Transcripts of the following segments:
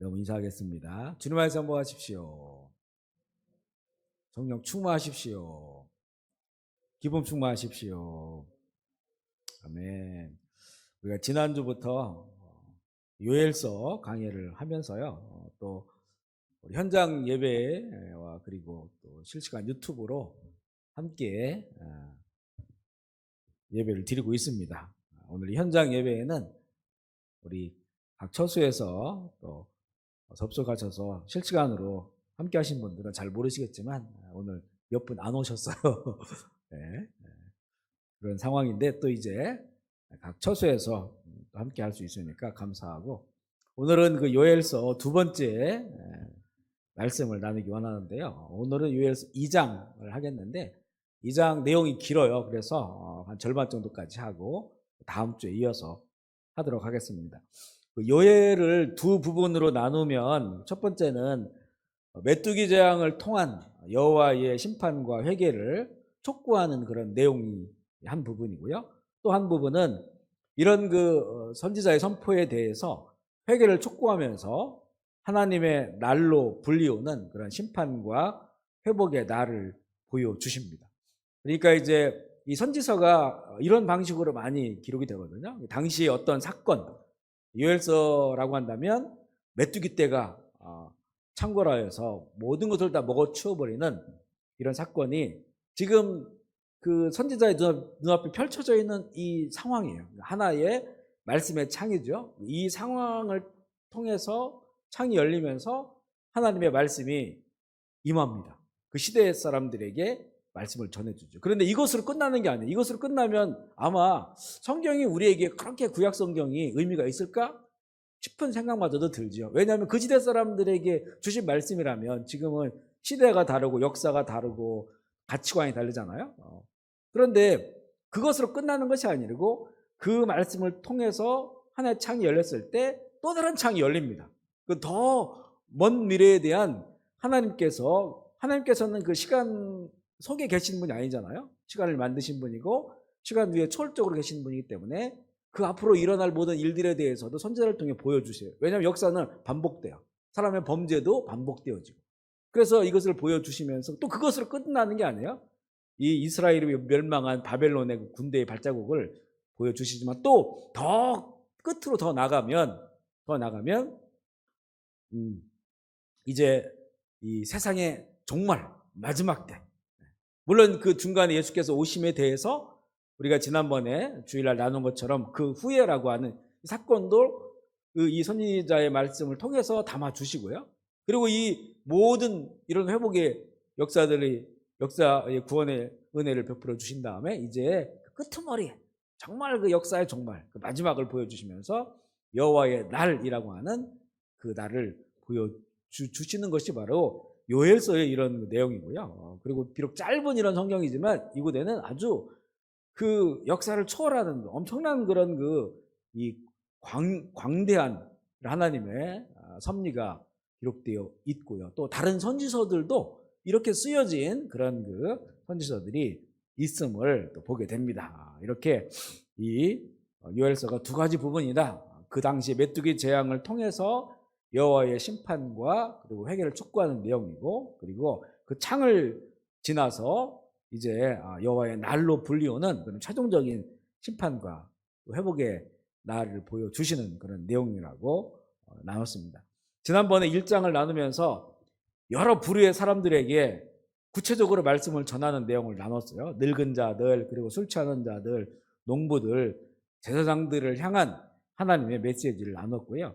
여러분 인사하겠습니다. 주님 안에서 한번하십시오. 성령 충만하십시오. 기쁨 충만하십시오. 아멘. 우리가 지난주부터 요엘서 강의를 하면서요. 또 현장 예배와 그리고 또 실시간 유튜브로 함께 예배를 드리고 있습니다. 오늘 현장 예배에는 우리 각 처소에서 또 접속하셔서 실시간으로 함께 하신 분들은 잘 모르시겠지만 오늘 몇 분 안 오셨어요. 네, 그런 상황인데 또 이제 각 처소에서 함께 할 수 있으니까 감사하고, 오늘은 그 요엘서 두 번째 말씀을 나누기 원하는데요. 오늘은 요엘서 2장을 하겠는데 2장 내용이 길어요. 그래서 한 절반 정도까지 하고 다음 주에 이어서 하도록 하겠습니다. 요엘을 두 부분으로 나누면 첫 번째는 메뚜기 재앙을 통한 여호와의 심판과 회개를 촉구하는 그런 내용이 한 부분이고요. 또 한 부분은 이런 그 선지자의 선포에 대해서 회개를 촉구하면서 하나님의 날로 불리우는 그런 심판과 회복의 날을 보여주십니다. 그러니까 이제 이 선지서가 이런 방식으로 많이 기록이 되거든요. 당시 어떤 사건, 요엘서라고 한다면 메뚜기 떼가 창궐하여서 모든 것을 다 먹어치워버리는 이런 사건이 지금 그 선지자의 눈앞에 펼쳐져 있는 이 상황이에요. 하나의 말씀의 창이죠. 이 상황을 통해서 창이 열리면서 하나님의 말씀이 임합니다. 그 시대 사람들에게 말씀을 전해주죠. 그런데 이것으로 끝나는 게 아니에요. 이것으로 끝나면 아마 성경이 우리에게 그렇게 구약 성경이 의미가 있을까 싶은 생각마저도 들죠. 왜냐하면 그 시대 사람들에게 주신 말씀이라면 지금은 시대가 다르고 역사가 다르고 가치관이 다르잖아요. 그런데 그것으로 끝나는 것이 아니고 그 말씀을 통해서 하나의 창이 열렸을 때 또 다른 창이 열립니다. 그 더 먼 미래에 대한 하나님께서는 그 시간 속에 계신 분이 아니잖아요. 시간을 만드신 분이고 시간 위에 초월적으로 계신 분이기 때문에 그 앞으로 일어날 모든 일들에 대해서도 선지자를 통해 보여주세요. 왜냐하면 역사는 반복돼요. 사람의 범죄도 반복되어지고. 그래서 이것을 보여주시면서 또 그것으로 끝나는 게 아니에요. 이 이스라엘이 멸망한 바벨론의 그 군대의 발자국을 보여주시지만 또 더 끝으로 더 나가면 이제 이 세상의 정말 마지막 때, 물론 그 중간에 예수께서 오심에 대해서 우리가 지난번에 주일날 나눈 것처럼 그 후예라고 하는 사건도 이 선지자의 말씀을 통해서 담아주시고요. 그리고 이 모든 이런 회복의 역사의 구원의 은혜를 베풀어 주신 다음에 이제 그 끄트머리, 정말 그 역사의 정말 그 마지막을 보여주시면서 여호와의 날이라고 하는 그 날을 보여주시는 것이 바로 요엘서의 이런 내용이고요. 그리고 비록 짧은 이런 성경이지만 이곳에는 아주 그 역사를 초월하는 엄청난 그런 이 광대한 하나님의 섭리가 기록되어 있고요. 또 다른 선지서들도 이렇게 쓰여진 그런 그 선지서들이 있음을 또 보게 됩니다. 이렇게 이 요엘서가 두 가지 부분이다. 그 당시 메뚜기 재앙을 통해서 여호와의 심판과 그리고 회개를 촉구하는 내용이고, 그리고 그 창을 지나서 이제 여호와의 날로 불리우는 그런 최종적인 심판과 회복의 날을 보여주시는 그런 내용이라고 나눴습니다. 지난번에 1장을 나누면서 여러 부류의 사람들에게 구체적으로 말씀을 전하는 내용을 나눴어요. 늙은 자들, 그리고 술 취하는 자들, 농부들, 제사장들을 향한 하나님의 메시지를 나눴고요.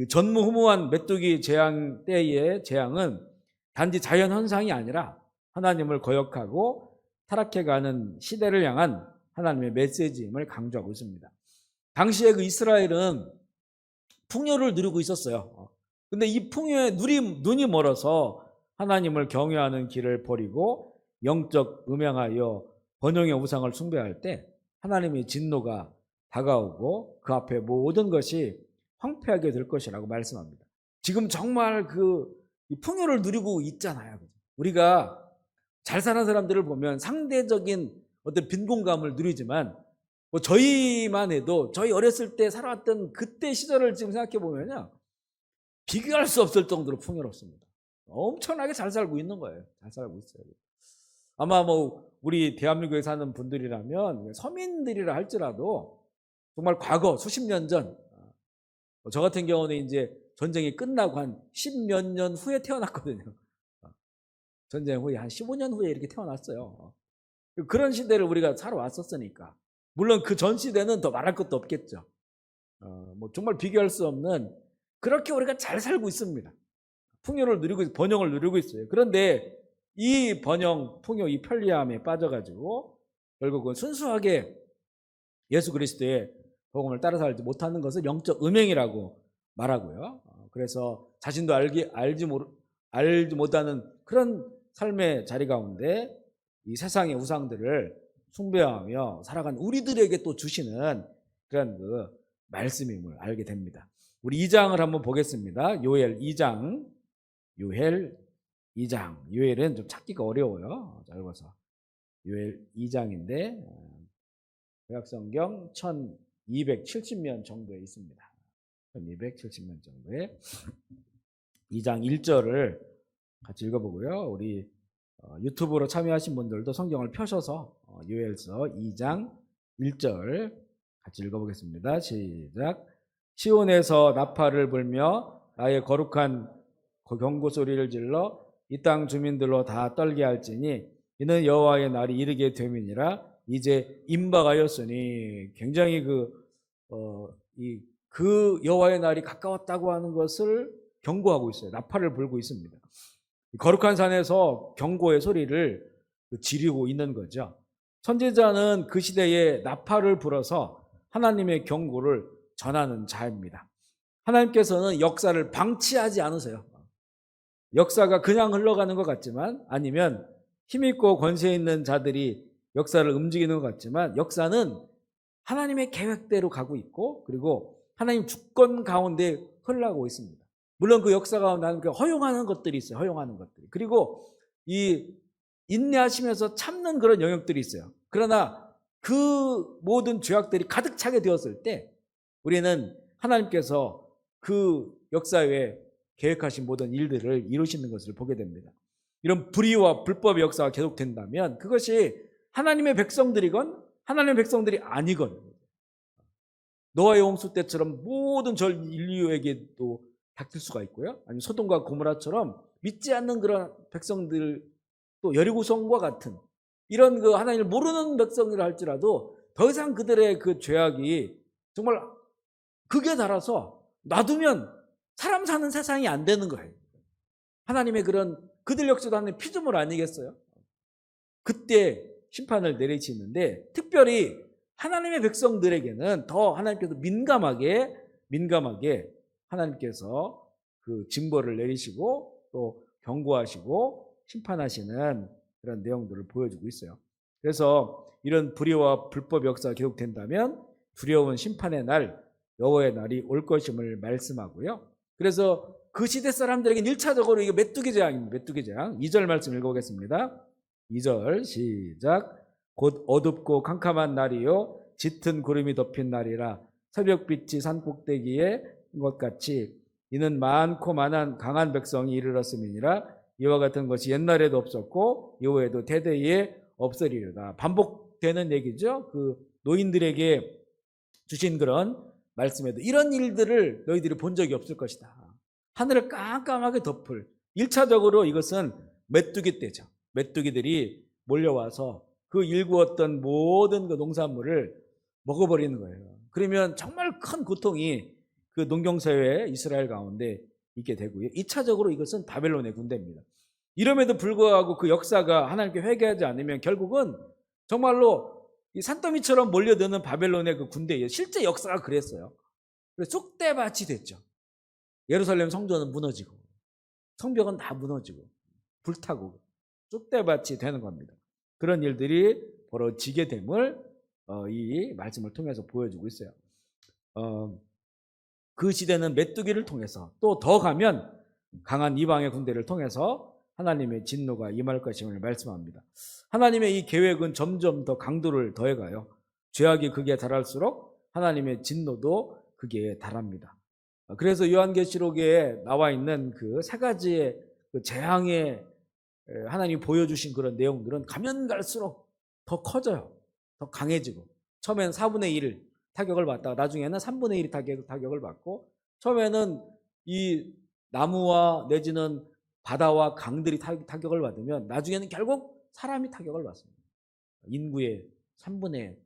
전무후무한 메뚜기 재앙 때의 재앙은 단지 자연 현상이 아니라 하나님을 거역하고 타락해가는 시대를 향한 하나님의 메시지임을 강조하고 있습니다. 당시에 그 이스라엘은 풍요를 누리고 있었어요. 근데 이 풍요에 눈이 멀어서 하나님을 경외하는 길을 버리고 영적 음양하여 번영의 우상을 숭배할 때 하나님의 진노가 다가오고 그 앞에 모든 것이 황폐하게 될 것이라고 말씀합니다. 지금 정말 그 풍요를 누리고 있잖아요. 우리가 잘 사는 사람들을 보면 상대적인 어떤 빈곤감을 누리지만 저희만 해도 저희 어렸을 때 살아왔던 그때 시절을 지금 생각해 보면요, 비교할 수 없을 정도로 풍요롭습니다. 엄청나게 잘 살고 있는 거예요. 잘 살고 있어요. 아마 뭐 우리 대한민국에 사는 분들이라면 서민들이라 할지라도 정말 과거 수십 년 전, 저 같은 경우는 이제 전쟁이 끝나고 한 10몇 년 후에 태어났거든요. 전쟁 후에 한 15년 후에 이렇게 태어났어요. 그런 시대를 우리가 살아왔었으니까. 물론 그 전 시대는 더 말할 것도 없겠죠. 뭐 정말 비교할 수 없는 그렇게 우리가 잘 살고 있습니다. 풍요를 누리고 번영을 누리고 있어요. 그런데 이 번영, 풍요, 이 편리함에 빠져가지고 결국은 순수하게 예수 그리스도의 복음을 따라 살지 못하는 것을 영적 음행이라고 말하고요. 그래서 자신도 알지 못하는 그런 삶의 자리 가운데 이 세상의 우상들을 숭배하며 살아간 우리들에게 또 주시는 그런 그 말씀임을 알게 됩니다. 우리 2장을 한번 보겠습니다. 요엘 2장. 요엘 2장. 요엘은 좀 찾기가 어려워요. 짧아서. 요엘 2장인데 구약성경 1270면 정도에 있습니다. 1270면 정도에 2장 1절을 같이 읽어보고요. 우리 유튜브로 참여하신 분들도 성경을 펴셔서 요엘서 2장 1절 같이 읽어보겠습니다. 시작. 시온에서 나팔을 불며 나의 거룩한 경고 소리를 질러 이 땅 주민들로 다 떨게 할지니 이는 여호와의 날이 이르게 됨이니라. 이제 임박하였으니 굉장히 그 여호와의 날이 가까웠다고 하는 것을 경고하고 있어요. 나팔을 불고 있습니다. 거룩한 산에서 경고의 소리를 지르고 있는 거죠. 선지자는 그 시대에 나팔을 불어서 하나님의 경고를 전하는 자입니다. 하나님께서는 역사를 방치하지 않으세요. 역사가 그냥 흘러가는 것 같지만, 아니면 힘있고 권세 있는 자들이 역사를 움직이는 것 같지만, 역사는 하나님의 계획대로 가고 있고, 그리고 하나님 주권 가운데 흘러가고 있습니다. 물론 그 역사 가운데 하나님께 허용하는 것들이 있어요. 허용하는 것들이. 그리고 이 인내하시면서 참는 그런 영역들이 있어요. 그러나 그 모든 죄악들이 가득 차게 되었을 때 우리는 하나님께서 그 역사에 계획하신 모든 일들을 이루시는 것을 보게 됩니다. 이런 불의와 불법의 역사가 계속된다면 그것이 하나님의 백성들이건 하나님의 백성들이 아니건, 노아의 홍수 때처럼 모든 전 인류에게도 닥칠 수가 있고요. 아니면 소돔과 고모라처럼 믿지 않는 그런 백성들, 또 여리고성과 같은 이런 그 하나님을 모르는 백성이라 할지라도 더 이상 그들의 그 죄악이 정말 극에 달아서 놔두면 사람 사는 세상이 안 되는 거예요. 하나님의 그런 그들 역시도 하나님의 피조물 아니겠어요? 그때 심판을 내리시는데 특별히 하나님의 백성들에게는 더 하나님께서 민감하게 하나님께서 그 징벌을 내리시고 또 경고하시고 심판하시는 그런 내용들을 보여주고 있어요. 그래서 이런 불의와 불법 역사가 계속된다면 두려운 심판의 날, 여호와의 날이 올 것임을 말씀하고요. 그래서 그 시대 사람들에게 1차적으로 이게 메뚜기 재앙입니다. 메뚜기 재앙. 2절 말씀 읽어보겠습니다. 2절 시작. 곧 어둡고 캄캄한 날이요 짙은 구름이 덮인 날이라 새벽빛이 산꼭대기에 것 같이 이는 많고 많은 강한 백성이 이르렀음이니라. 이와 같은 것이 옛날에도 없었고 이후에도 대대에 없으리로다. 반복되는 얘기죠. 그 노인들에게 주신 그런 말씀에도 이런 일들을 너희들이 본 적이 없을 것이다. 하늘을 깜깜하게 덮을 1차적으로 이것은 메뚜기 때죠. 메뚜기들이 몰려와서 그 일구었던 모든 그 농산물을 먹어버리는 거예요. 그러면 정말 큰 고통이 그 농경사회 이스라엘 가운데 있게 되고요. 2차적으로 이것은 바벨론의 군대입니다. 이럼에도 불구하고 그 역사가 하나님께 회개하지 않으면 결국은 정말로 이 산더미처럼 몰려드는 바벨론의 그 군대예요. 실제 역사가 그랬어요. 그래서 쑥대밭이 됐죠. 예루살렘 성전은 무너지고 성벽은 다 무너지고 불타고 쑥대밭이 되는 겁니다. 그런 일들이 벌어지게 됨을 이 말씀을 통해서 보여주고 있어요. 그 시대는 메뚜기를 통해서 또 더 가면 강한 이방의 군대를 통해서 하나님의 진노가 임할 것임을 말씀합니다. 하나님의 이 계획은 점점 더 강도를 더해가요. 죄악이 극에 달할수록 하나님의 진노도 극에 달합니다. 그래서 요한계시록에 나와 있는 그 세 가지의 그 재앙의 하나님이 보여주신 그런 내용들은 가면 갈수록 더 커져요. 더 강해지고. 처음에는 4분의 1 타격을 받다가 나중에는 3분의 1 타격을 받고, 처음에는 이 나무와 내지는 바다와 강들이 타격을 받으면 나중에는 결국 사람이 타격을 받습니다. 인구의 3분의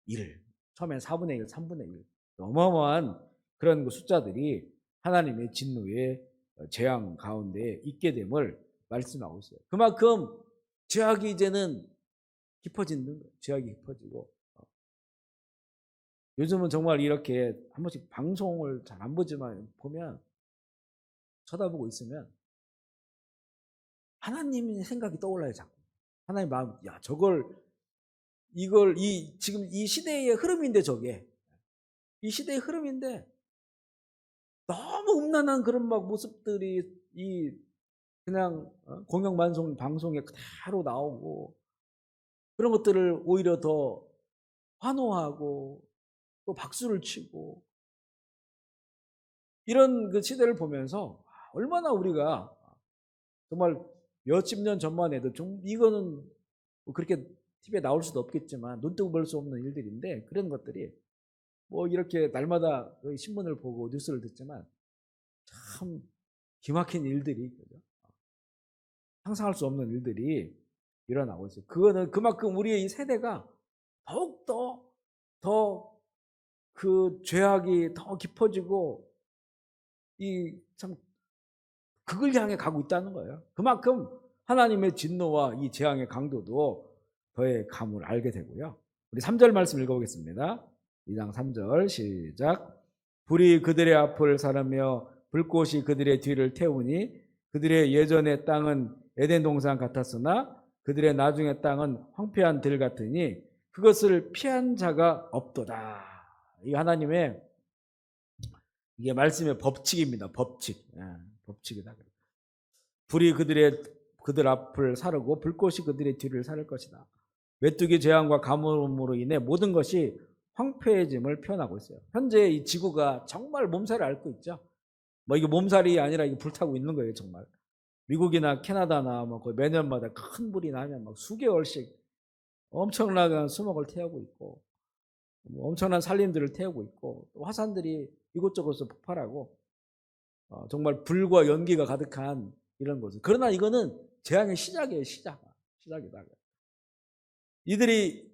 1, 처음엔 4분의 1, 3분의 1. 어마어마한 그런 숫자들이 하나님의 진노의 재앙 가운데 있게 됨을 말씀하고 있어요. 그만큼 죄악이 이제는 깊어지는 거예요. 죄악이 깊어지고. 요즘은 정말 이렇게 한 번씩 방송을 잘 안 보지만 보면, 쳐다보고 있으면 하나님의 생각이 떠올라요, 자꾸. 하나님 마음, 야, 지금 이 시대의 흐름인데, 이 시대의 흐름인데, 너무 음란한 그런 막 모습들이 그냥 방송에 그대로 나오고, 그런 것들을 오히려 더 환호하고 또 박수를 치고, 이런 그 시대를 보면서 얼마나 우리가 정말 몇십 년 전만 해도 좀 이거는 뭐 그렇게 TV에 나올 수도 없겠지만 눈뜨고 볼 수 없는 일들인데, 그런 것들이 뭐 이렇게 날마다 신문을 보고 뉴스를 듣지만 참 기막힌 일들이, 그죠? 상상할 수 없는 일들이 일어나고 있어요. 그거는 그만큼 우리의 이 세대가 더욱더 더 그 죄악이 더 깊어지고 이 참 극을 향해 가고 있다는 거예요. 그만큼 하나님의 진노와 이 재앙의 강도도 더해 감을 알게 되고요. 우리 3절 말씀 읽어보겠습니다. 2장 3절 시작. 불이 그들의 앞을 사르며 불꽃이 그들의 뒤를 태우니 그들의 예전의 땅은 에덴 동산 같았으나 그들의 나중의 땅은 황폐한 들 같으니 그것을 피한 자가 없도다. 이 하나님의 이게 말씀의 법칙입니다. 법칙. 법칙이다. 불이 그들 앞을 사르고 불꽃이 그들의 뒤를 사를 것이다. 메뚜기 재앙과 가뭄으로 인해 모든 것이 황폐해짐을 표현하고 있어요. 현재 이 지구가 정말 몸살을 앓고 있죠. 뭐 이게 몸살이 아니라 이게 불타고 있는 거예요, 정말. 미국이나 캐나다나 뭐 거의 매년마다 큰 불이 나면 막 수개월씩 엄청난 수목을 태우고 있고, 뭐 엄청난 산림들을 태우고 있고, 또 화산들이 이곳저곳에서 폭발하고, 정말 불과 연기가 가득한 이런 것을. 그러나 이거는 재앙의 시작이에요, 시작이다. 이들이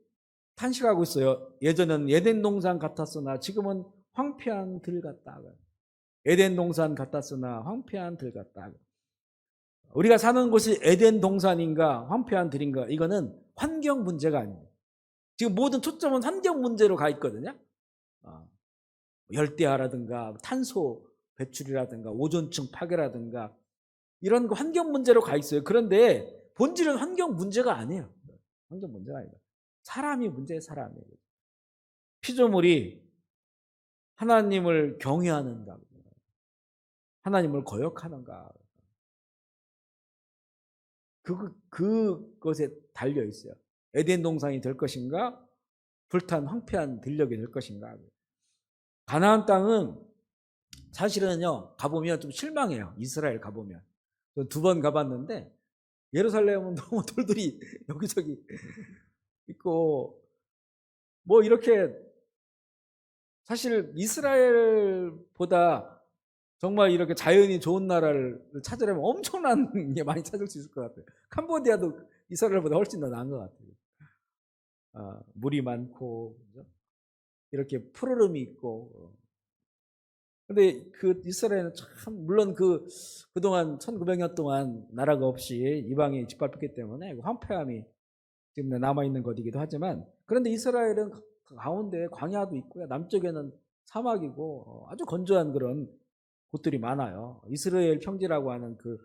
탄식하고 있어요. 예전엔 에덴 동산 같았으나 지금은 황폐한 들 같다. 에덴 동산 같았으나 황폐한 들 같다. 우리가 사는 곳이 에덴 동산인가 황폐한 들인가, 이거는 환경 문제가 아니에요. 지금 모든 초점은 환경 문제로 가 있거든요. 열대야라든가 탄소 배출이라든가 오존층 파괴라든가 이런 환경 문제로 가 있어요. 그런데 본질은 환경 문제가 아니에요. 환경 문제가 아니다. 사람이 문제예요, 사람이. 피조물이 하나님을 경외하는가, 하나님을 거역하는가, 그것에 달려 있어요. 에덴 동산이 될 것인가, 불탄 황폐한 들녘이 될 것인가. 가나안 땅은 사실은요, 가보면 좀 실망해요. 이스라엘 가보면. 2번 가봤는데 예루살렘은 너무 돌들이 여기저기 있고, 뭐 이렇게 사실 이스라엘보다 정말 이렇게 자연이 좋은 나라를 찾으려면 엄청난 게 많이 찾을 수 있을 것 같아요. 캄보디아도 이스라엘보다 훨씬 더 나은 것 같아요. 물이 많고, 그죠? 이렇게 푸르름이 있고. 근데 그 이스라엘은 참, 물론 그동안 1900년 동안 나라가 없이 이방이 짓밟혔기 때문에 황폐함이 지금 남아있는 것이기도 하지만, 그런데 이스라엘은 가운데 광야도 있고요. 남쪽에는 사막이고 아주 건조한 그런 곳들이 많아요. 이스라엘 평지라고 하는 그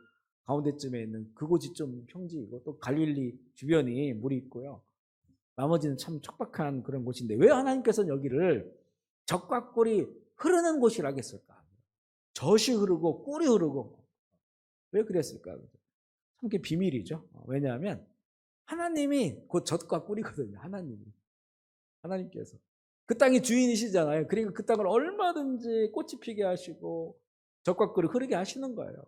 가운데쯤에 있는 그곳이 좀 평지이고, 또 갈릴리 주변이 물이 있고요. 나머지는 참 척박한 그런 곳인데 왜 하나님께서는 여기를 적과 꿀이 흐르는 곳이라고 했을까? 젖이 흐르고 꿀이 흐르고 왜 그랬을까? 참 그게 비밀이죠. 왜냐하면 하나님이 곧 젖과 꿀이거든요. 하나님께서 그 땅의 주인이시잖아요. 그러니까 그 땅을 얼마든지 꽃이 피게 하시고 적과 꿀이 흐르게 하시는 거예요.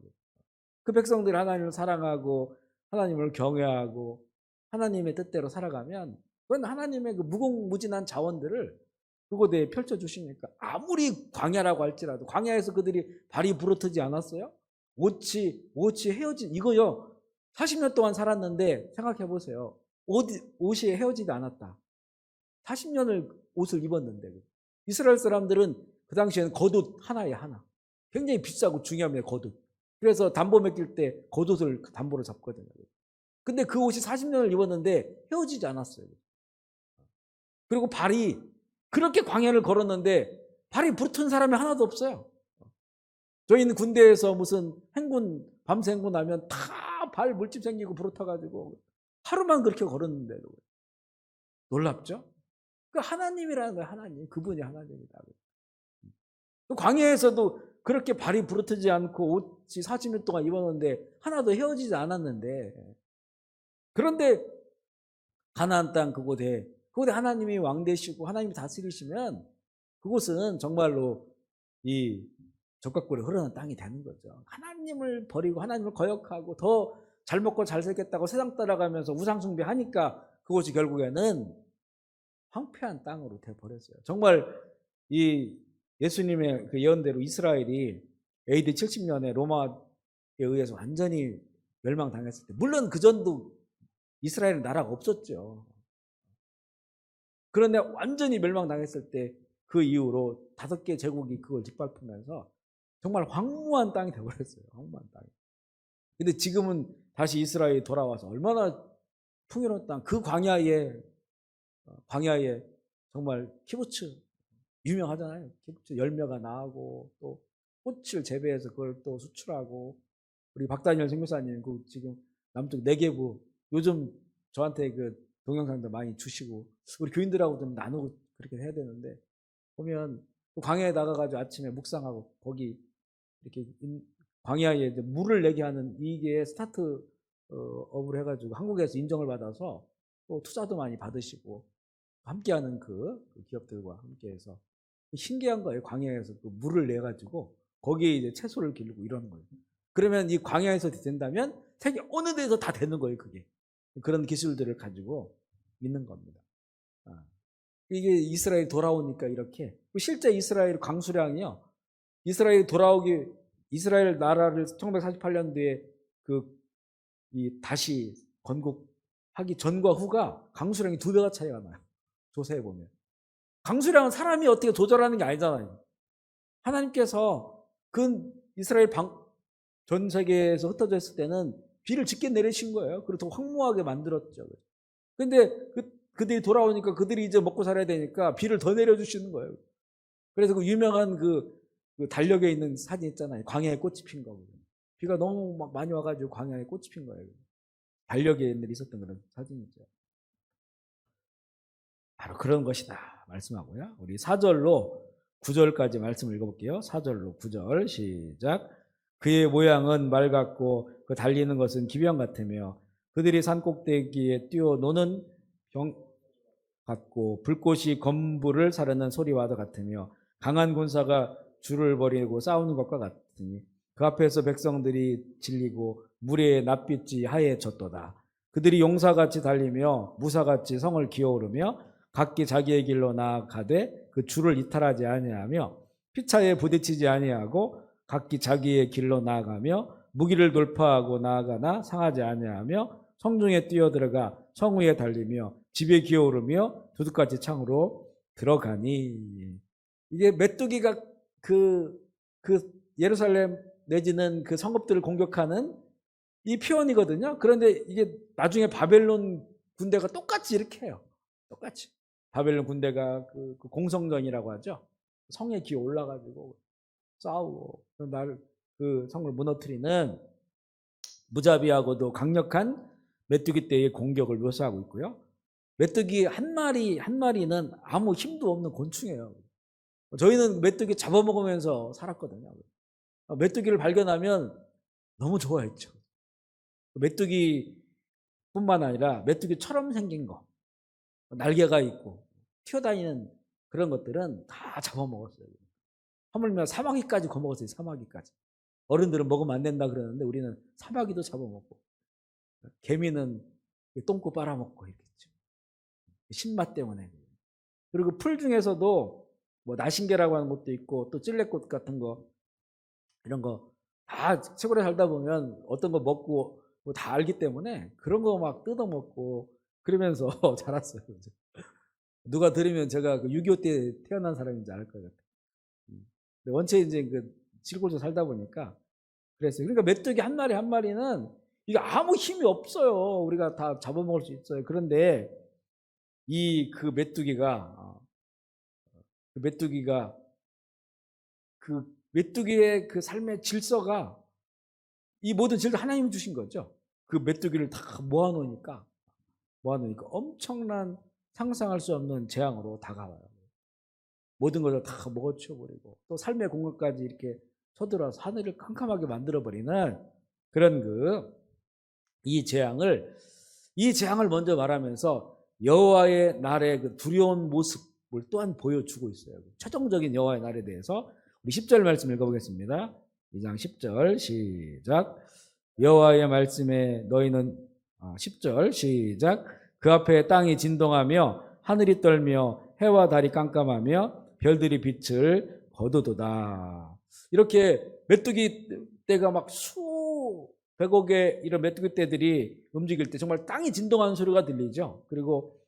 그 백성들이 하나님을 사랑하고 하나님을 경외하고 하나님의 뜻대로 살아가면 그건 하나님의 그 무궁무진한 자원들을 그곳에 펼쳐주시니까 아무리 광야라고 할지라도 광야에서 그들이 발이 부르트지 않았어요? 옷이 헤어진 이거요. 40년 동안 살았는데 생각해 보세요. 옷이 헤어지지 않았다. 40년을 옷을 입었는데 이스라엘 사람들은 그 당시에는 겉옷 하나에 하나. 굉장히 비싸고 중요합니다. 겉옷. 그래서 담보 맡길 때 겉옷을 담보로 잡거든요. 근데 그 옷이 40년을 입었는데 헤어지지 않았어요. 그리고 발이 그렇게 광야를 걸었는데 발이 붙은 사람이 하나도 없어요. 저희는 군대에서 무슨 행군 밤새 행군하면 다 발 물집 생기고 부러터가지고 하루만 그렇게 걸었는데도 놀랍죠? 그 하나님이라는 거예요. 하나님. 그분이 하나님이다. 광야에서도 그렇게 발이 부러뜨지 않고 옷이 40년 동안 입었는데 하나도 헤어지지 않았는데 그런데 가나안 땅 그곳에 하나님이 왕 되시고 하나님이 다스리시면 그곳은 정말로 이 적과 꿀이 흐르는 땅이 되는 거죠. 하나님을 버리고 하나님을 거역하고 더 잘 먹고 잘 살겠다고 세상 따라가면서 우상 숭배하니까 그곳이 결국에는 황폐한 땅으로 돼버렸어요. 정말 이 예수님의 그 예언대로 이스라엘이 AD 70년에 로마에 의해서 완전히 멸망당했을 때 물론 그전도 이스라엘은 나라가 없었죠. 그런데 완전히 멸망당했을 때 그 이후로 5개 제국이 그걸 짓밟으면서 정말 황무한 땅이 되어버렸어요. 황무한 땅이. 근데 지금은 다시 이스라엘이 돌아와서 얼마나 풍요로운 땅, 그 광야에 정말 키부츠 유명하잖아요. 키부츠 열매가 나고 또 꽃을 재배해서 그걸 또 수출하고 우리 박다니엘 선교사님 그 지금 남쪽 내개부 요즘 저한테 그 동영상도 많이 주시고 우리 교인들하고 좀 나누고 그렇게 해야 되는데 보면 광야에 나가가지고 아침에 묵상하고 거기 이렇게 광야에 이제 물을 내게 하는 이게 스타트업을 해가지고 한국에서 인정을 받아서 또 투자도 많이 받으시고 함께하는 그 기업들과 함께해서 신기한 거예요. 광야에서 그 물을 내 가지고 거기에 이제 채소를 기르고 이러는 거예요. 그러면 이 광야에서 된다면 세계 어느 데서 다 되는 거예요. 그게 그런 기술들을 가지고 있는 겁니다. 이게 이스라엘 돌아오니까 이렇게 실제 이스라엘 강수량이요. 이스라엘 나라를 1948년도에 다시 건국하기 전과 후가 강수량이 2배가 차이가 나요. 조사해 보면. 강수량은 사람이 어떻게 조절하는 게 아니잖아요. 하나님께서 그 이스라엘 전 세계에서 흩어져 있을 때는 비를 짙게 내리신 거예요. 그리고 더 황무하게 만들었죠. 근데 그들이 돌아오니까 그들이 이제 먹고 살아야 되니까 비를 더 내려주시는 거예요. 그래서 그 유명한 그 달력에 있는 사진 있잖아요. 광야에 꽃이 핀 거. 비가 너무 막 많이 와가지고 광야에 꽃이 핀 거예요. 달력에 옛날에 있었던 그런 사진이죠. 바로 그런 것이다 말씀하고요. 우리 4절로 9절까지 말씀을 읽어볼게요. 4절로 9절 시작. 그의 모양은 말 같고 그 달리는 것은 기병 같으며 그들이 산꼭대기에 뛰어노는 병 같고 불꽃이 건물을 사르는 소리와도 같으며 강한 군사가 줄을 벌이고 싸우는 것과 같으니 그 앞에서 백성들이 질리고 물의 낯빛이 하얘졌도다. 그들이 용사같이 달리며 무사같이 성을 기어오르며 각기 자기의 길로 나아가되 그 줄을 이탈하지 아니하며 피차에 부딪히지 아니하고 각기 자기의 길로 나아가며 무기를 돌파하고 나아가나 상하지 아니하며 성중에 뛰어들어가 성 위에 달리며 집에 기어오르며 두둑같이 창으로 들어가니. 이게 메뚜기가 그 예루살렘 내지는 그 성읍들을 공격하는 이 표현이거든요. 그런데 이게 나중에 바벨론 군대가 똑같이 이렇게 해요. 똑같이. 바벨론 군대가 그 공성전이라고 하죠. 성에 기어 올라가지고 싸우고 그 성을 무너뜨리는 무자비하고도 강력한 메뚜기 떼의 공격을 묘사하고 있고요. 메뚜기 한 마리는 아무 힘도 없는 곤충이에요. 저희는 메뚜기 잡아먹으면서 살았거든요. 메뚜기를 발견하면 너무 좋아했죠. 메뚜기뿐만 아니라 메뚜기처럼 생긴 거, 날개가 있고 튀어다니는 그런 것들은 다 잡아먹었어요. 하물며 사마귀까지 거먹었어요. 사마귀까지. 어른들은 먹으면 안 된다 그러는데 우리는 사마귀도 잡아먹고 개미는 똥꼬 빨아먹고 이랬겠죠. 신맛 때문에. 그리고 풀 중에서도 뭐 나신개라고 하는 것도 있고 또 찔레꽃 같은 거 이런 거 다 시골에 살다 보면 어떤 거 먹고 뭐 다 알기 때문에 그런 거 막 뜯어먹고 그러면서 자랐어요. 누가 들으면 제가 그 6.25 때 태어난 사람인지 알 것 같아요. 원체 이제 그 시골에서 살다 보니까 그랬어요. 그러니까 메뚜기 한 마리 한 마리는 이게 아무 힘이 없어요. 우리가 다 잡아먹을 수 있어요. 그런데 그 메뚜기의 그 삶의 질서가 이 모든 질서 하나님이 주신 거죠. 그 메뚜기를 다 모아놓으니까 엄청난 상상할 수 없는 재앙으로 다가와요. 모든 것을 다 먹어치워버리고 또 삶의 공간까지 이렇게 쳐들어와서 하늘을 캄캄하게 만들어버리는 그런 이 재앙을 먼저 말하면서 여호와의 날의 그 두려운 모습을 또한 보여주고 있어요. 최종적인 여호와의 날에 대해서 우리 10절 말씀 읽어보겠습니다. 2장 10절 시작. 여호와의 말씀에 너희는 10절 시작. 그 앞에 땅이 진동하며 하늘이 떨며 해와 달이 깜깜하며 별들이 빛을 거두도다. 이렇게 메뚜기 떼가 막 수백억의 이런 메뚜기 떼들이 움직일 때 정말 땅이 진동하는 소리가 들리죠. 그리고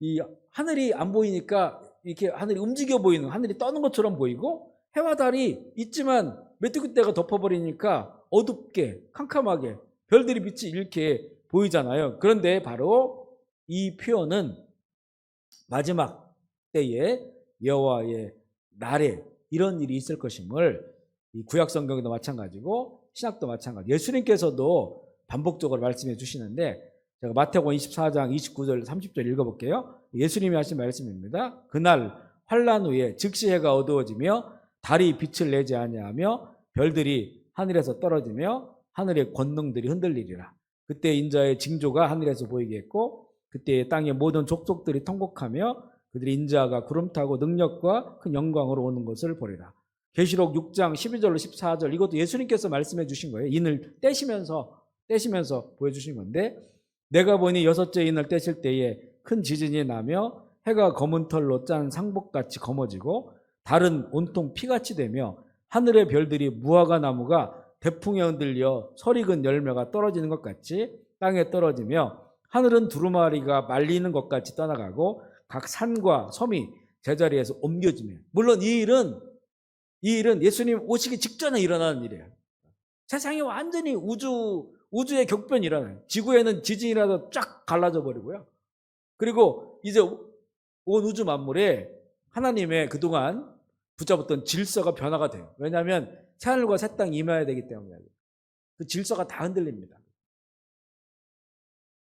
이 하늘이 안 보이니까 이렇게 하늘이 움직여 보이는, 하늘이 떠는 것처럼 보이고 해와 달이 있지만 메뚜기 떼가 덮어버리니까 어둡게 캄캄하게 별들이 빛이 이렇게 보이잖아요. 그런데 바로 이 표현은 마지막 때에 여호와의 날에 이런 일이 있을 것임을 이 구약 성경도 마찬가지고 신약도 마찬가지. 예수님께서도 반복적으로 말씀해 주시는데 제가 마태복음 24장 29절 30절 읽어볼게요. 예수님이 하신 말씀입니다. 그날 환난 후에 즉시 해가 어두워지며 달이 빛을 내지 아니하며 별들이 하늘에서 떨어지며 하늘의 권능들이 흔들리리라. 그때 인자의 징조가 하늘에서 보이겠고 그때 땅의 모든 족속들이 통곡하며 그들이 인자가 구름 타고 능력과 큰 영광으로 오는 것을 보리라. 계시록 6장 12절로 14절 이것도 예수님께서 말씀해 주신 거예요. 인을 떼시면서 보여주신 건데 내가 보니 여섯째 인을 떼실 때에 큰 지진이 나며 해가 검은 털로 짠 상복같이 검어지고 달은 온통 피같이 되며 하늘의 별들이 무화과 나무가 대풍에 흔들려 설익은 열매가 떨어지는 것 같이 땅에 떨어지며 하늘은 두루마리가 말리는 것 같이 떠나가고 각 산과 섬이 제자리에서 옮겨지며. 물론 이 일은 예수님 오시기 직전에 일어나는 일이에요. 세상이 완전히 우주의 격변이 일어나요. 지구에는 지진이라도 쫙 갈라져 버리고요. 그리고 이제 온 우주 만물에 하나님의 그동안 붙잡았던 질서가 변화가 돼요. 왜냐하면 새하늘과 새 땅이 임해야 되기 때문에 그 질서가 다 흔들립니다.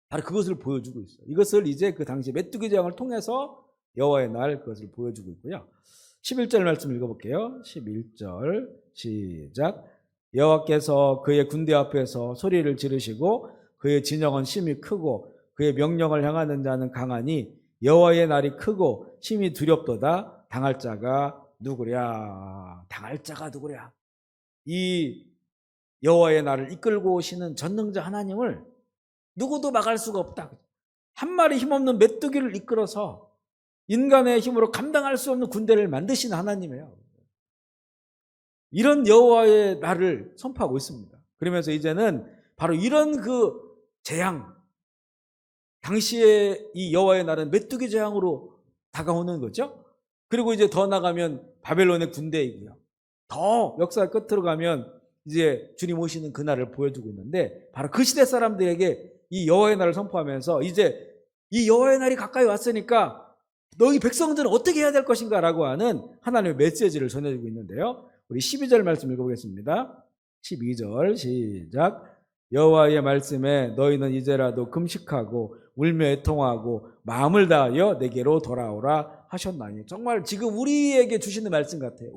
바로 그것을 보여주고 있어요. 이것을 이제 그 당시 메뚜기 재앙을 통해서 여호와의 날 그것을 보여주고 있고요. 11절 말씀 읽어볼게요. 11절 시작. 여호와께서 그의 군대 앞에서 소리를 지르시고 그의 진영은 심히 크고 그의 명령을 향하는 자는 강하니 여호와의 날이 크고 심히 두렵도다. 당할 자가 누구랴? 이 여호와의 날을 이끌고 오시는 전능자 하나님을 누구도 막을 수가 없다. 한 마리 힘없는 메뚜기를 이끌어서 인간의 힘으로 감당할 수 없는 군대를 만드신 하나님이에요. 이런 여호와의 날을 선포하고 있습니다. 그러면서 이제는 바로 이런 그 재앙, 당시에 이 여호와의 날은 메뚜기 재앙으로 다가오는 거죠. 그리고 이제 더 나가면 바벨론의 군대이고요. 더 역사 끝으로 가면 이제 주님 오시는 그날을 보여주고 있는데 바로 그 시대 사람들에게 이 여호와의 날을 선포하면서 이제 이 여호와의 날이 가까이 왔으니까 너희 백성들은 어떻게 해야 될 것인가 라고 하는 하나님의 메시지를 전해주고 있는데요. 우리 12절 말씀 읽어보겠습니다. 12절 시작. 여호와의 말씀에 너희는 이제라도 금식하고 울며 애통하고 마음을 다하여 내게로 돌아오라 하셨나니. 정말 지금 우리에게 주시는 말씀 같아요.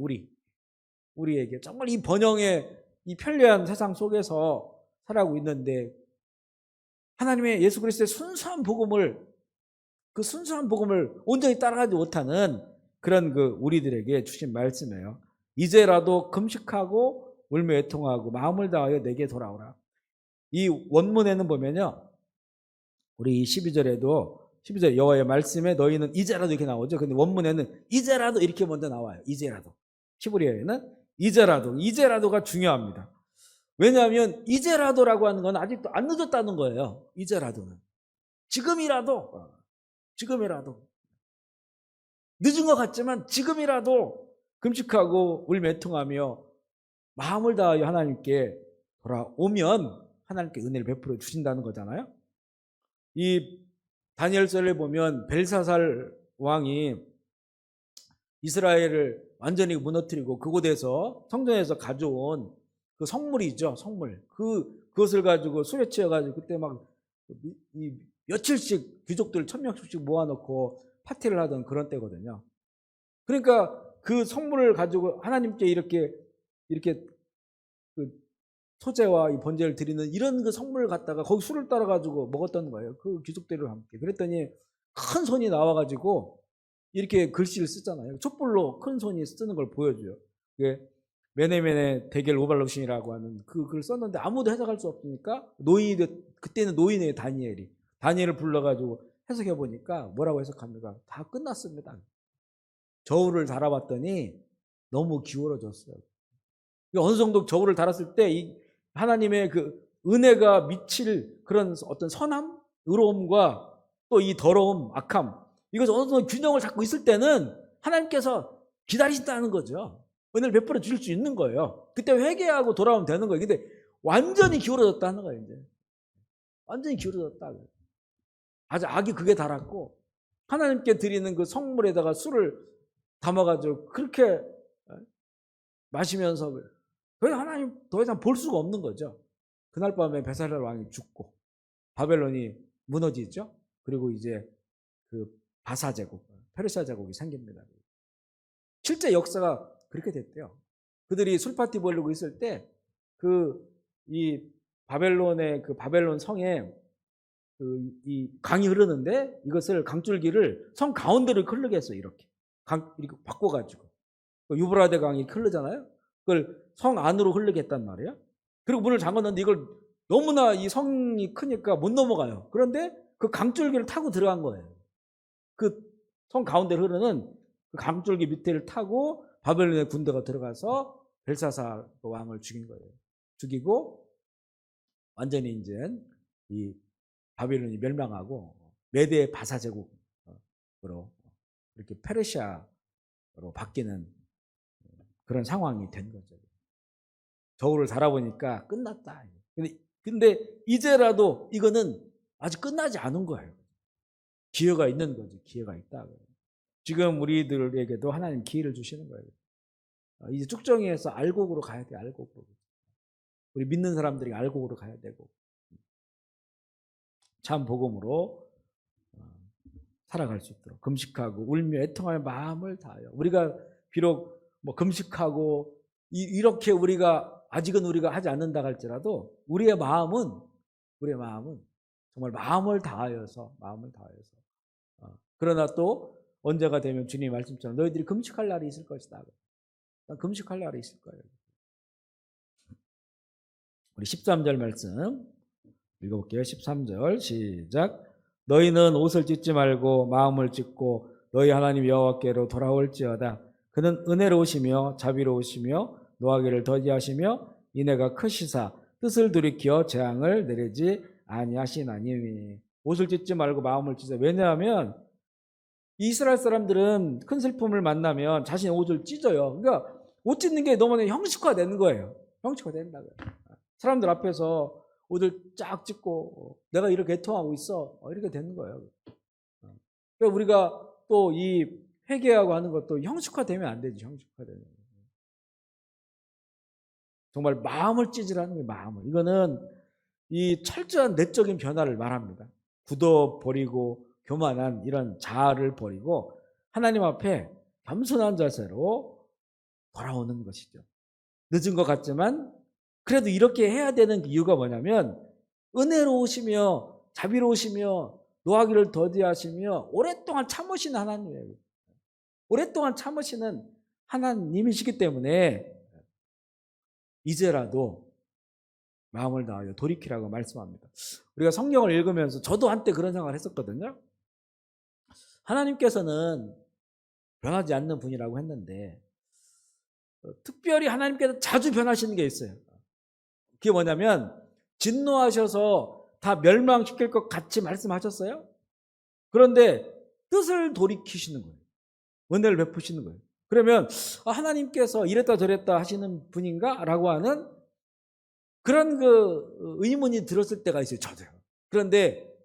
우리에게 정말 이 번영의 이 편리한 세상 속에서 살아가고 있는데 하나님의 예수 그리스도의 순수한 복음을 온전히 따라가지 못하는 그런 그 우리들에게 주신 말씀이에요. 이제라도 금식하고 울며 애통하고 마음을 다하여 내게 돌아오라. 이 원문에는 보면요, 우리 12절에 여호와의 말씀에 너희는 이제라도 이렇게 나오죠. 근데 원문에는 이제라도 이렇게 먼저 나와요. 이제라도. 히브리어에는 이제라도가 중요합니다. 왜냐하면 이제라도라고 하는 건 아직도 안 늦었다는 거예요. 이제라도는. 지금이라도 늦은 것 같지만 지금이라도 금식하고 울며 애통하며 마음을 다하여 하나님께 돌아오면 하나님께 은혜를 베풀어 주신다는 거잖아요. 이 다니엘서를 보면 벨사살 왕이 이스라엘을 완전히 무너뜨리고 그곳에서 성전에서 가져온 그 성물이죠. 성물. 그것을 가지고 수레 치어가지고 그때 막 며칠씩 귀족들 1000명씩 모아놓고 파티를 하던 그런 때거든요. 그러니까 그 성물을 가지고 하나님께 이렇게 그 소제와 이 번제를 드리는 이런 그 성물을 갖다가 거기 술을 따라가지고 먹었던 거예요. 그 귀족들과 함께. 그랬더니 큰 손이 나와가지고 이렇게 글씨를 쓰잖아요. 촛불로 큰 손이 쓰는 걸 보여줘요. 그게 메네메네 데겔 오발로신이라고 하는 그 글을 썼는데 아무도 해석할 수 없으니까 그때는 노인의 다니엘을 불러가지고 해석해 보니까 뭐라고 해석합니까? 다 끝났습니다. 저울을 달아봤더니 너무 기울어졌어요. 어느 정도 저울을 달았을 때 이 하나님의 그 은혜가 미칠 그런 어떤 선함, 의로움과 또 이 더러움, 악함, 이것을 어느 정도 균형을 잡고 있을 때는 하나님께서 기다리신다는 거죠. 은혜를 베풀어 주실 수 있는 거예요. 그때 회개하고 돌아오면 되는 거예요. 근데 완전히 기울어졌다는 거예요. 이제 완전히 기울어졌다. 아주 악이 극에 달았고 하나님께 드리는 그 성물에다가 술을 담아가지고 그렇게 마시면서 거의 하나님 더 이상 볼 수가 없는 거죠. 그날 밤에 베살렐 왕이 죽고 바벨론이 무너지죠. 그리고 이제 그 바사 제국, 페르시아 제국이 생깁니다. 실제 역사가 그렇게 됐대요. 그들이 술파티 벌리고 있을 때 이 바벨론의 그 바벨론 성에 이 강이 흐르는데 이것을 강줄기를 성 가운데로 흐르게 했어요. 이렇게 바꿔가지고 유브라데 강이 흐르잖아요. 그걸 성 안으로 흐르게 했단 말이에요. 그리고 문을 잠갔는데 이걸 너무나 이 성이 크니까 못 넘어가요. 그런데 그 강줄기를 타고 들어간 거예요. 그 성 가운데 흐르는 그 강줄기 밑에를 타고 바벨론의 군대가 들어가서 벨사살 왕을 죽인 거예요. 죽이고 완전히 이제 이 바벨론이 멸망하고 메대 바사 제국으로 이렇게 페르시아로 바뀌는 그런 상황이 된 거죠. 저울을 달아보니까 끝났다. 근데 이제라도 이거는 아직 끝나지 않은 거예요. 기회가 있는 거지. 기회가 있다. 지금 우리들에게도 하나님 기회를 주시는 거예요. 이제 쭉정이에서 알곡으로 가야 돼. 알곡으로. 우리 믿는 사람들이 알곡으로 가야 되고 참 복음으로 살아갈 수 있도록 금식하고 울며 애통하며 마음을 다하여 우리가 비록 뭐 금식하고 이렇게 아직은 우리가 하지 않는다 할지라도 우리의 마음은 정말 마음을 다하여서 그러나 또 언제가 되면 주님 말씀처럼 너희들이 금식할 날이 있을 것이다. 금식할 날이 있을 거예요. 우리 13절 말씀 읽어볼게요. 13절 시작. 너희는 옷을 찢지 말고 마음을 찢고 너희 하나님 여호와께로 돌아올지어다. 그는 은혜로우시며 자비로우시며 노하기를 더디하시며 인애가 크시사 뜻을 돌이켜 재앙을 내리지 아니하시나니. 옷을 찢지 말고 마음을 찢어. 왜냐하면 이스라엘 사람들은 큰 슬픔을 만나면 자신의 옷을 찢어요. 그러니까 옷 찢는 게 너무 형식화되는 거예요. 형식화된다고요. 사람들 앞에서 옷을 쫙 찢고 내가 이렇게 애통하고 있어. 이렇게 되는 거예요. 그러니까 우리가 또 이 회개하고 하는 것도 형식화되면 안 되지. 형식화되면. 정말 마음을 찢으라는 거예요. 마음을. 이거는 이 철저한 내적인 변화를 말합니다. 굳어버리고 교만한 이런 자아를 버리고 하나님 앞에 겸손한 자세로 돌아오는 것이죠. 늦은 것 같지만 그래도 이렇게 해야 되는 이유가 뭐냐면 은혜로우시며 자비로우시며 노하기를 더디하시며 오랫동안 참으신 하나님이에요. 오랫동안 참으시는 하나님이시기 때문에 이제라도 마음을 다하여 돌이키라고 말씀합니다. 우리가 성경을 읽으면서 저도 한때 그런 생각을 했었거든요. 하나님께서는 변하지 않는 분이라고 했는데 특별히 하나님께서 자주 변하시는 게 있어요. 그게 뭐냐면 진노하셔서 다 멸망시킬 것 같이 말씀하셨어요. 그런데 뜻을 돌이키시는 거예요. 은혜를 베푸시는 거예요. 그러면 하나님께서 이랬다 저랬다 하시는 분인가? 라고 하는 그런 그 의문이 들었을 때가 있어요. 저도요. 그런데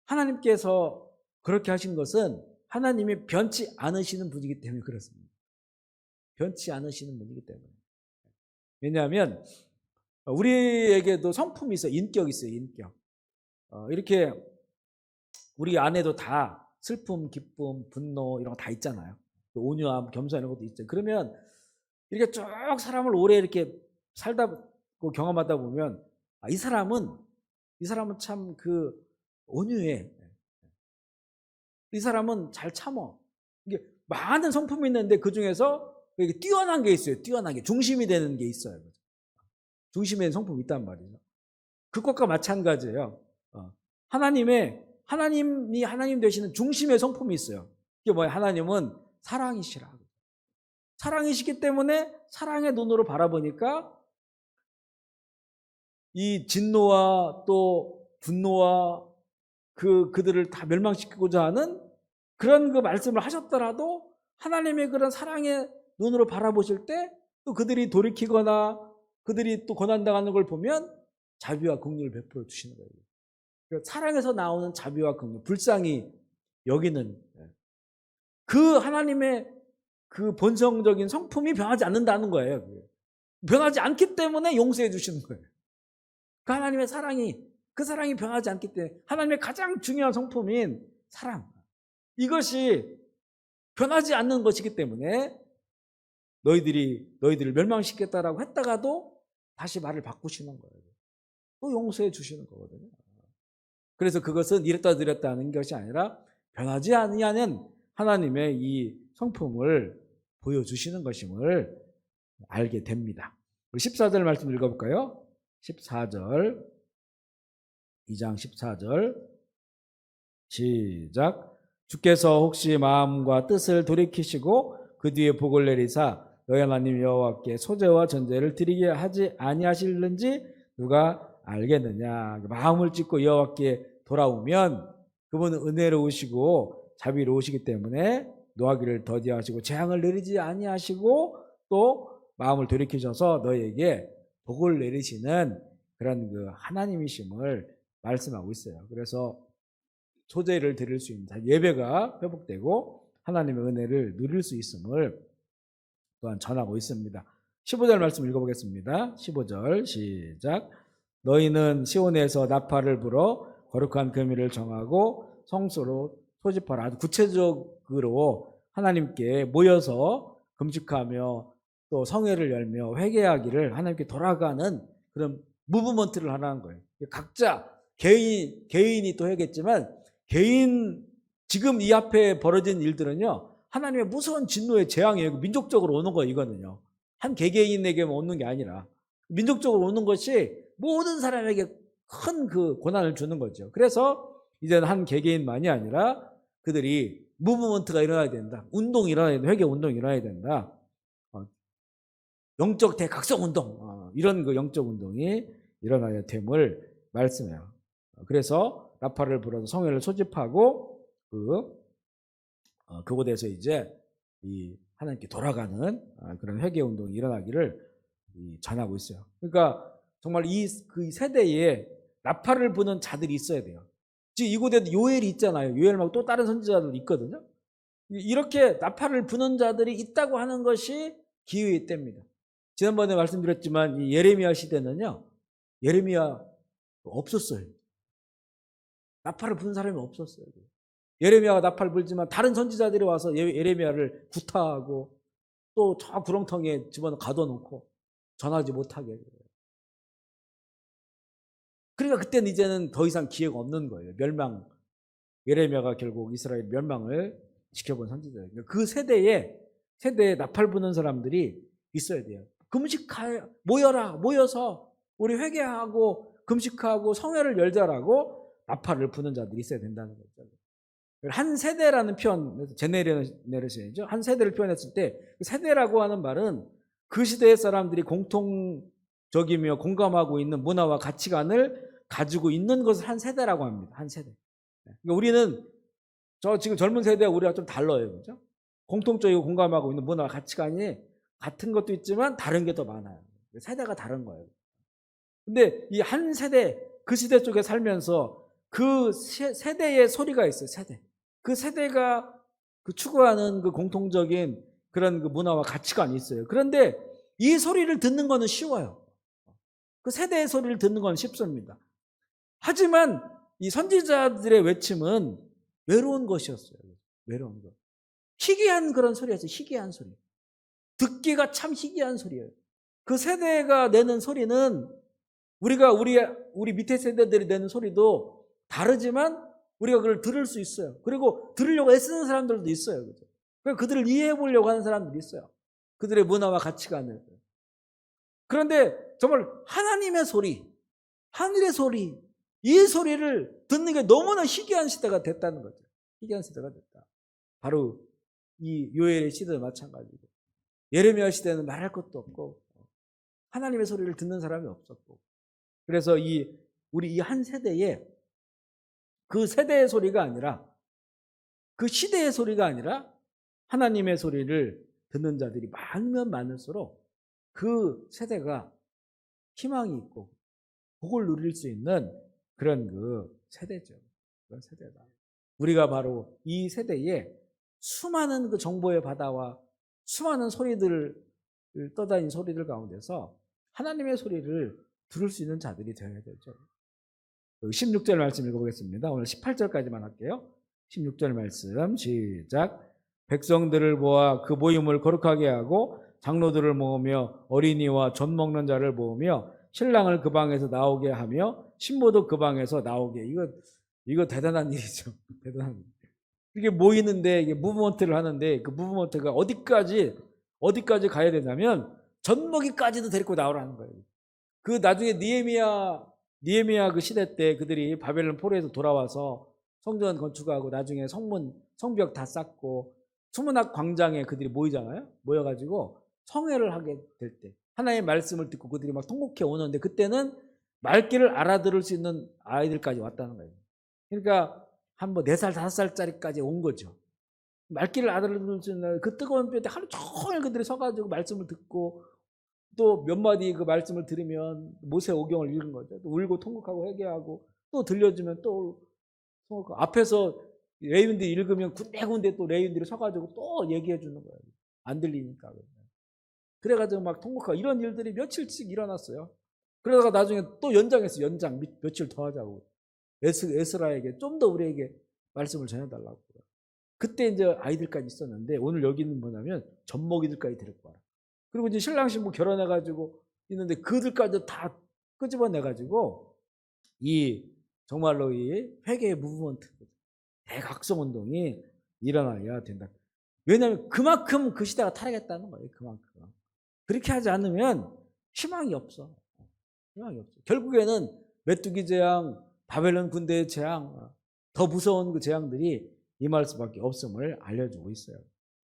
하나님께서 그렇게 하신 것은 하나님이 변치 않으시는 분이기 때문에 그렇습니다. 변치 않으시는 분이기 때문에. 왜냐하면 우리에게도 성품이 있어요. 인격이 있어요. 인격. 이렇게 우리 안에도 다 슬픔, 기쁨, 분노 이런 거 다 있잖아요. 온유함, 겸손 이런 것도 있죠. 그러면 이렇게 쭉 사람을 오래 이렇게 살다 경험하다 보면 이 사람은 참 그 온유해. 이 사람은 잘 참어. 이게 많은 성품이 있는데 그 중에서 뛰어난 게 있어요. 뛰어난 게 중심이 되는 게 있어요. 중심이 되는 성품이 있단 말이죠. 그것과 마찬가지예요. 하나님이 하나님 되시는 중심의 성품이 있어요. 그게 뭐예요? 하나님은 사랑이시라. 사랑이시기 때문에 사랑의 눈으로 바라보니까 이 진노와 또 분노와 그들을 다 멸망시키고자 하는 그런 그 말씀을 하셨더라도 하나님의 그런 사랑의 눈으로 바라보실 때 또 그들이 돌이키거나 그들이 또 고난당하는 걸 보면 자비와 긍휼을 베풀어 주시는 거예요. 그러니까 사랑에서 나오는 자비와 긍휼, 불쌍히 여기는 그 하나님의 그 본성적인 성품이 변하지 않는다는 거예요. 변하지 않기 때문에 용서해 주시는 거예요. 그 하나님의 사랑이, 그 사랑이 변하지 않기 때문에 하나님의 가장 중요한 성품인 사랑, 이것이 변하지 않는 것이기 때문에 너희들을 멸망시켰다라고 했다가도 다시 말을 바꾸시는 거예요. 또 용서해 주시는 거거든요. 그래서 그것은 이랬다 저랬다 하는 것이 아니라 변하지 아니하는 하나님의 이 성품을 보여주시는 것임을 알게 됩니다. 우리 14절 말씀 읽어볼까요? 14절, 2장 14절 시작. 주께서 혹시 마음과 뜻을 돌이키시고 그 뒤에 복을 내리사 너희 하나님 여호와께 소제와 전제를 드리게 하지 아니하실는지 누가 알겠느냐. 마음을 찢고 여호와께 돌아오면 그분은 은혜로우시고 자비로우시기 때문에 노하기를 더디하시고 재앙을 내리지 아니하시고 또 마음을 돌이키셔서 너희에게 복을 내리시는 그런 그 하나님이심을 말씀하고 있어요. 그래서 소제를 드릴 수 있는 예배가 회복되고 하나님의 은혜를 누릴 수 있음을 또한 전하고 있습니다. 15절 말씀 읽어보겠습니다. 15절 시작. 너희는 시온에서 나팔을 불어 거룩한 금일을 정하고 성소로 소집하라. 아주 구체적으로 하나님께 모여서 금식하며 또 성회를 열며 회개하기를 하나님께 돌아가는 그런 무브먼트를 하라는 거예요. 각자 개인이 또 해야겠지만 지금 이 앞에 벌어진 일들은요, 하나님의 무서운 진노의 재앙이에요. 민족적으로 오는 거 이거는요. 한 개개인에게만 오는 게 아니라 민족적으로 오는 것이 모든 사람에게 큰 그 고난을 주는 거죠. 그래서 이제는 한 개개인만이 아니라 그들이 무브먼트가 일어나야 된다. 운동이 일어나야 된다. 회개 운동이 일어나야 된다. 영적 대각성 운동, 이런 그 영적 운동이 일어나야 됨을 말씀해요. 그래서 나팔을 불어서 성회를 소집하고 그곳에서 이제 이 하나님께 돌아가는 그런 회개 운동이 일어나기를 전하고 있어요. 그러니까 정말 그 세대에 나팔을 부는 자들이 있어야 돼요. 지금 이곳에도 요엘이 있잖아요. 요엘 말고 또 다른 선지자들도 있거든요. 이렇게 나팔을 부는 자들이 있다고 하는 것이 기회의 때입니다. 지난번에 말씀드렸지만 이 예레미야 시대는요, 예레미야 없었어요. 나팔을 부는 사람이 없었어요. 예레미야가 나팔을 불지만 다른 선지자들이 와서 예레미야를 구타하고 또 저 구렁텅이에 집어넣어 가둬놓고 전하지 못하게 해요. 그러니까 그때는 이제는 더 이상 기회가 없는 거예요. 예레미야가 결국 이스라엘 멸망을 지켜본 선지자예요. 그 세대에 나팔 부는 사람들이 있어야 돼요. 모여서 우리 회개하고 금식하고 성회를 열자라고 나팔을 부는 자들이 있어야 된다는 거죠. 한 세대라는 표현, 제네레이션이죠. 한 세대를 표현했을 때 세대라고 하는 말은 그 시대의 사람들이 공통적이며 공감하고 있는 문화와 가치관을 가지고 있는 것을 한 세대라고 합니다. 한 세대. 그러니까 우리는 지금 젊은 세대와 우리가 좀 달라요. 그죠? 공통적이고 공감하고 있는 문화와 가치관이 같은 것도 있지만 다른 게 더 많아요. 세대가 다른 거예요. 근데 이 한 세대, 그 시대 쪽에 살면서 그 세대의 소리가 있어요. 세대. 그 세대가 추구하는 그 공통적인 그런 그 문화와 가치관이 있어요. 그런데 이 소리를 듣는 거는 쉬워요. 그 세대의 소리를 듣는 건 쉽습니다. 하지만 이 선지자들의 외침은 외로운 것이었어요. 외로운 것. 희귀한 그런 소리였어요. 희귀한 소리. 듣기가 참 희귀한 소리예요. 그 세대가 내는 소리는 우리 밑에 세대들이 내는 소리도 다르지만 우리가 그걸 들을 수 있어요. 그리고 들으려고 애쓰는 사람들도 있어요. 그죠? 그들을 이해해 보려고 하는 사람들이 있어요. 그들의 문화와 가치관을. 그런데 정말 하나님의 소리, 하늘의 소리, 이 소리를 듣는 게 너무나 희귀한 시대가 됐다는 거죠. 희귀한 시대가 됐다. 바로 이 요엘의 시대도 마찬가지고, 예레미야 시대는 말할 것도 없고 하나님의 소리를 듣는 사람이 없었고, 그래서 우리 이 한 세대에 그 세대의 소리가 아니라, 그 시대의 소리가 아니라 하나님의 소리를 듣는 자들이 많으면 많을수록 그 세대가 희망이 있고 복을 누릴 수 있는 그런 그 세대죠. 그런 세대다. 우리가 바로 이 세대에 수많은 그 정보의 바다와 수많은 소리들을 떠다니는 소리들 가운데서 하나님의 소리를 들을 수 있는 자들이 되어야 되죠. 16절 말씀 읽어보겠습니다. 오늘 18절까지만 할게요. 16절 말씀 시작. 백성들을 모아 그 모임을 거룩하게 하고 장로들을 모으며 어린이와 젖 먹는 자를 모으며 신랑을 그 방에서 나오게 하며 신부도 그 방에서 나오게. 이거 대단한 일이죠. 대단한 일. 이게 모이는데, 이게 무브먼트를 하는데, 그 무브먼트가 어디까지 가야 되냐면 젖먹이까지도 데리고 나오라는 거예요. 그 나중에 니에미야 그 시대 때 그들이 바벨론 포로에서 돌아와서 성전 건축하고 나중에 성벽 다 쌓고 수문학 광장에 그들이 모이잖아요. 모여가지고 성회를 하게 될 때 하나님의 말씀을 듣고 그들이 막 통곡해 오는데, 그때는 말귀를 알아들을 수 있는 아이들까지 왔다는 거예요. 그러니까 한 4살, 5살짜리까지 온 거죠. 말귀를 알아들을 수 있는 그 뜨거운 뼈에 하루 종일 그들이 서가지고 말씀을 듣고, 또 몇 마디 그 말씀을 들으면 모세 오경을 읽은 거죠. 또 울고 통곡하고 회개하고, 또 들려주면 또 통곡하고, 앞에서 레위인들이 읽으면 군데군데 또 레위인들이 서가지고 또 얘기해 주는 거예요. 안 들리니까. 그래가지고 막 통곡하고, 이런 일들이 며칠씩 일어났어요. 그러다가 나중에 또 연장했어요. 며칠 더 하자고. 에스라에게 좀 더 우리에게 말씀을 전해달라고. 그때 이제 아이들까지 있었는데, 오늘 여기는 뭐냐면 젖먹이들까지 데리고 와라. 그리고 이제 신랑 신부 결혼해가지고 있는데 그들까지 다 끄집어내가지고 정말로 이 회개의 무브먼트, 대각성 운동이 일어나야 된다. 왜냐하면 그만큼 그 시대가 타락했다는 거예요. 그만큼. 그렇게 하지 않으면 희망이 없어. 희망이 없어. 결국에는 메뚜기 재앙, 바벨론 군대의 재앙, 더 무서운 그 재앙들이 임할 수밖에 없음을 알려주고 있어요.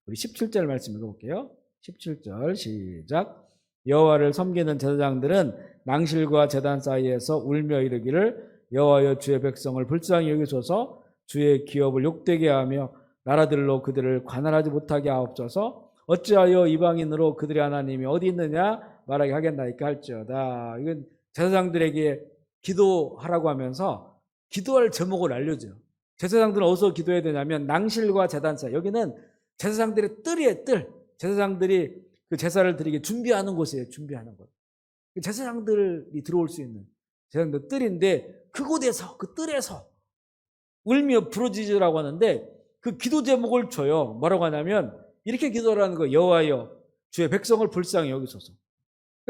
우리 17절 말씀 읽어볼게요. 17절 시작. 여호와를 섬기는 제사장들은 낭실과 제단 사이에서 울며 이르기를 여호와여 주의 백성을 불쌍히 여기소서, 주의 기업을 욕되게 하며 나라들로 그들을 관할하지 못하게 하옵소서. 어찌하여 이방인으로 그들의 하나님이 어디 있느냐 말하게 하겠나이까 할지어다. 이건 제사장들에게 기도하라고 하면서 기도할 제목을 알려줘요. 제사장들은 어디서 기도해야 되냐면 낭실과 제단 사이. 여기는 제사장들의 뜰이에요. 뜰. 제사장들이 그 제사를 드리게 준비하는 곳이에요. 준비하는 곳. 제사장들이 들어올 수 있는 제사장들 뜰인데, 그곳에서, 그 뜰에서 울며 부르짖으라고 하는데, 그 기도 제목을 줘요. 뭐라고 하냐면 이렇게 기도하라는 거예요. 여호와여 주의 백성을 불쌍히 여기소서.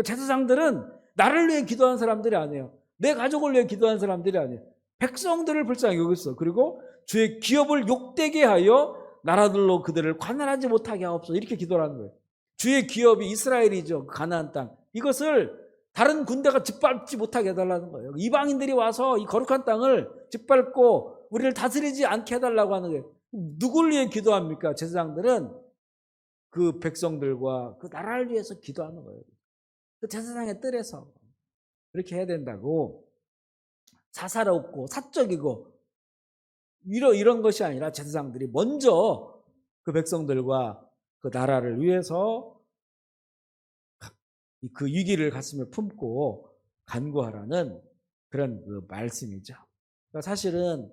제사장들은 나를 위해 기도하는 사람들이 아니에요. 내 가족을 위해 기도하는 사람들이 아니에요. 백성들을 불쌍히 여기소서. 그리고 주의 기업을 욕되게 하여 나라들로 그들을 관할하지 못하게 하옵소서 이렇게 기도를 하는 거예요. 주의 기업이 이스라엘이죠. 가나안 땅. 이것을 다른 군대가 짓밟지 못하게 해달라는 거예요. 이방인들이 와서 이 거룩한 땅을 짓밟고 우리를 다스리지 않게 해달라고 하는 거예요. 누굴 위해 기도합니까? 제사장들은 그 백성들과 그 나라를 위해서 기도하는 거예요. 그 제사장의 뜰에서 그렇게 해야 된다고. 사사롭고 사적이고 이런 것이 아니라 제사장들이 먼저 그 백성들과 그 나라를 위해서 그 위기를 가슴에 품고 간구하라는 그런 그 말씀이죠. 그러니까 사실은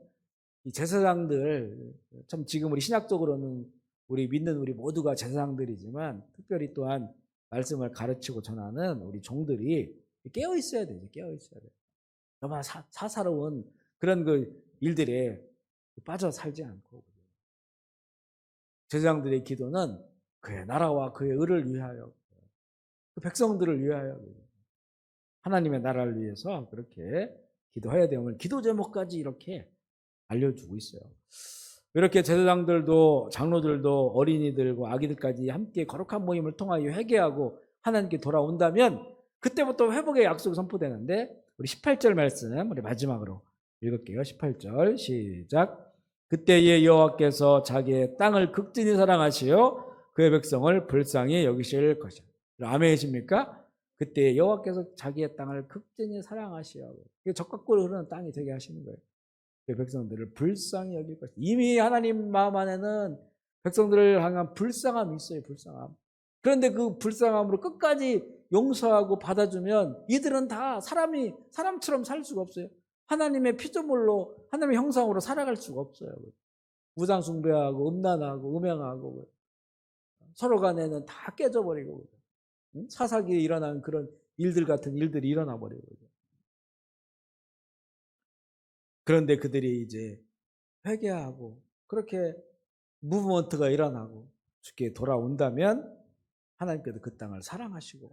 이 제사장들, 참 지금 우리 신학적으로는 우리 믿는 우리 모두가 제사장들이지만 특별히 또한 말씀을 가르치고 전하는 우리 종들이 깨어 있어야 되죠. 깨어 있어야 돼요. 너무 사사로운 그런 그 일들에 빠져 살지 않고 제사장들의 기도는 그의 나라와 그의 의를 위하여 그 백성들을 위하여 하나님의 나라를 위해서 그렇게 기도해야 되는 기도 제목까지 이렇게 알려주고 있어요. 이렇게 제사장들도 장로들도 어린이들과 아기들까지 함께 거룩한 모임을 통하여 회개하고 하나님께 돌아온다면 그때부터 회복의 약속이 선포되는데 우리 18절 말씀 우리 마지막으로 읽을게요. 18절 시작. 그때에 여호와께서 자기의 땅을 극진히 사랑하시어 그의 백성을 불쌍히 여기실 것이다. 아멘이십니까? 그때 여호와께서 자기의 땅을 극진히 사랑하시어 적각으로 흐르는 땅이 되게 하시는 거예요. 그 백성들을 불쌍히 여길 것이다. 이미 하나님 마음 안에는 백성들을 향한 불쌍함이 있어요. 불쌍함. 그런데 그 불쌍함으로 끝까지 용서하고 받아주면 이들은 다 사람처럼 살 수가 없어요. 하나님의 피조물로 하나님의 형상으로 살아갈 수가 없어요. 우상 숭배하고 음란하고 음행하고 서로 간에는 다 깨져버리고 사사기에 일어나는 그런 일들 같은 일들이 일어나 버리고 그런데 그들이 이제 회개하고 그렇게 무브먼트가 일어나고 주께 돌아온다면 하나님께서 그 땅을 사랑하시고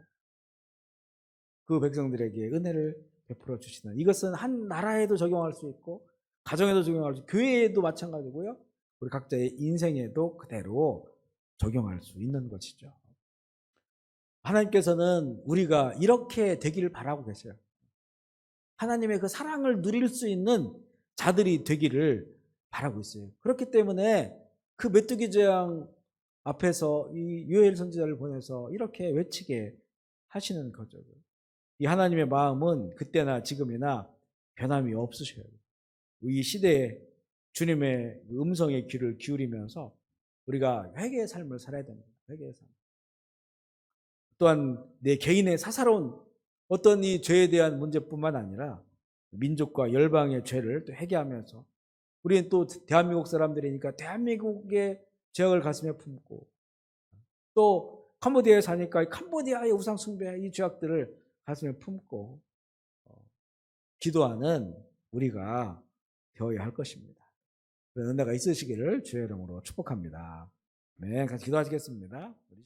그 백성들에게 은혜를 베풀어 주시는 이것은 한 나라에도 적용할 수 있고 가정에도 적용할 수 있고 교회에도 마찬가지고요. 우리 각자의 인생에도 그대로 적용할 수 있는 것이죠. 하나님께서는 우리가 이렇게 되기를 바라고 계세요. 하나님의 그 사랑을 누릴 수 있는 자들이 되기를 바라고 있어요. 그렇기 때문에 그 메뚜기 재앙 앞에서 이 요엘 선지자를 보내서 이렇게 외치게 하시는 거죠. 이 하나님의 마음은 그때나 지금이나 변함이 없으셔요. 이 시대에 주님의 음성의 귀를 기울이면서 우리가 회개의 삶을 살아야 됩니다. 회개의 삶. 또한 내 개인의 사사로운 어떤 이 죄에 대한 문제뿐만 아니라 민족과 열방의 죄를 또 회개하면서 우리는 또 대한민국 사람들이니까 대한민국의 죄악을 가슴에 품고 또 캄보디아에 사니까 캄보디아의 우상 숭배 이 죄악들을 가슴에 품고 기도하는 우리가 되어야 할 것입니다. 그런 은혜가 있으시기를 주의 이름으로 축복합니다. 네, 같이 기도하시겠습니다.